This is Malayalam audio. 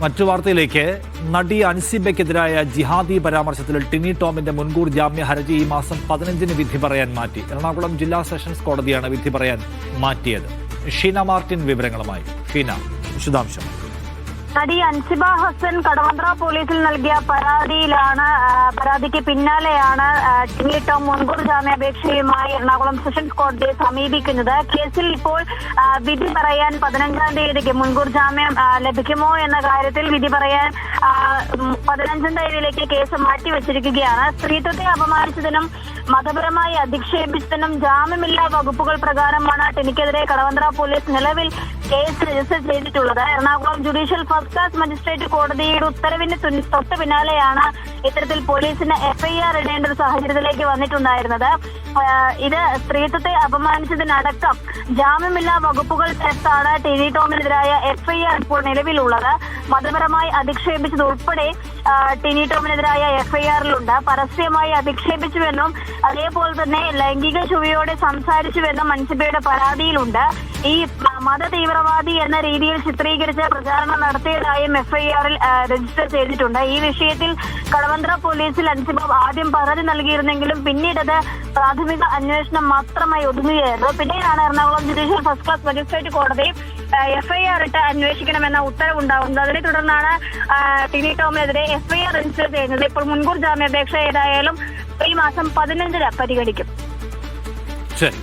മറ്റു വാർത്തയിലേക്ക്. നടി അൻസിബയ്ക്കെതിരായ ജിഹാദി പരാമർശത്തിൽ ടിനി ടോമിന്റെ മുൻകൂർ ജാമ്യ ഹർജി ഈ മാസം 15-ന് വിധി പറയാൻ മാറ്റി. എറണാകുളം ജില്ലാ സെഷൻസ് കോടതിയാണ് വിധി പറയാൻ മാറ്റിയത്. ഷീന മാർട്ടിൻ വിവരങ്ങളുമായി. ഷീന, വിശദാംശം. നടി അൻസിബ ഹസൻ കടവന്ത്ര പോലീസിൽ നൽകിയ പരാതിക്ക് പിന്നാലെയാണ് ടിനി ടോം മുൻകൂർ ജാമ്യാപേക്ഷയുമായി എറണാകുളം സെഷൻസ് കോടതിയെ സമീപിക്കുന്നത്. കേസിൽ ഇപ്പോൾ വിധി പറയാൻ 15-ാം തീയതിക്ക് മുൻകൂർ ജാമ്യം ലഭിക്കുമോ എന്ന കാര്യത്തിൽ വിധി പറയാൻ 15-ാം തീയതിയിലേക്ക് കേസ് മാറ്റിവെച്ചിരിക്കുകയാണ്. സ്ത്രീത്വത്തെ അപമാനിച്ചതിനും മതപരമായി അധിക്ഷേപിച്ചതിനും ജാമ്യമില്ലാ വകുപ്പുകൾ പ്രകാരമാണ് ടിനിക്കെതിരെ കടവന്ത്ര പോലീസ് നിലവിൽ കേസ് രജിസ്റ്റർ ചെയ്തിട്ടുള്ളത്. Ernakulam judicial first class magistrate കോടതിയുടെ ഉത്തരവിന് തൊട്ട് പിന്നാലെയാണ് ഇത്തരത്തിൽ പോലീസിന് എഫ്ഐആർ ഇടേണ്ട ഒരു സാഹചര്യത്തിലേക്ക് വന്നിട്ടുണ്ടായിരുന്നത്. ഇത് സ്ത്രീത്വത്തെ അപമാനിച്ചതിനടക്കം ജാമ്യമില്ലാ വകുപ്പുകൾ ചേർത്താണ് ടിനി ടോമിനെതിരായ എഫ്ഐആർ ഇപ്പോൾ നിലവിലുള്ളത്. മതപരമായി അധിക്ഷേപിച്ചതുൾപ്പെടെ ടിനി ടോമിനെതിരായ എഫ്ഐആറിലുണ്ട്. പരസ്യമായി അധിക്ഷേപിച്ചുവെന്നും അതേപോലെ തന്നെ ലൈംഗിക ചുവയോടെ സംസാരിച്ചുവെന്നും അൻസിബയുടെ പരാതിയിലുണ്ട്. ഈ മത തീവ്രവാദി എന്ന രീതിയിൽ ചിത്രീകരിച്ച പ്രചാരണം നടത്തിയതായും എഫ്ഐആറിൽ രജിസ്റ്റർ ചെയ്തിട്ടുണ്ട്. ഈ വിഷയത്തിൽ കടവന്ത്ര പോലീസിൽ അൻസിബ ആദ്യം പരാതി നൽകിയിരുന്നെങ്കിലും പിന്നീടത് പ്രാഥമിക അന്വേഷണം മാത്രമായി ഒതുങ്ങുകയായിരുന്നു. പിന്നീടാണ് Ernakulam judicial first class magistrate കോടതി എഫ്ഐആർ ഇട്ട് അന്വേഷിക്കണമെന്ന ഉത്തരവുണ്ടാകുന്നത്. അതിനെ തുടർന്നാണ് ടിനി ടോമിനെതിരെ എഫ്ഐആർ രജിസ്റ്റർ ചെയ്യുന്നത്. ഇപ്പോൾ മുൻകൂർ ജാമ്യാപേക്ഷ ഏതായാലും ഈ മാസം 15-ന് പരിഗണിക്കും. ശരി.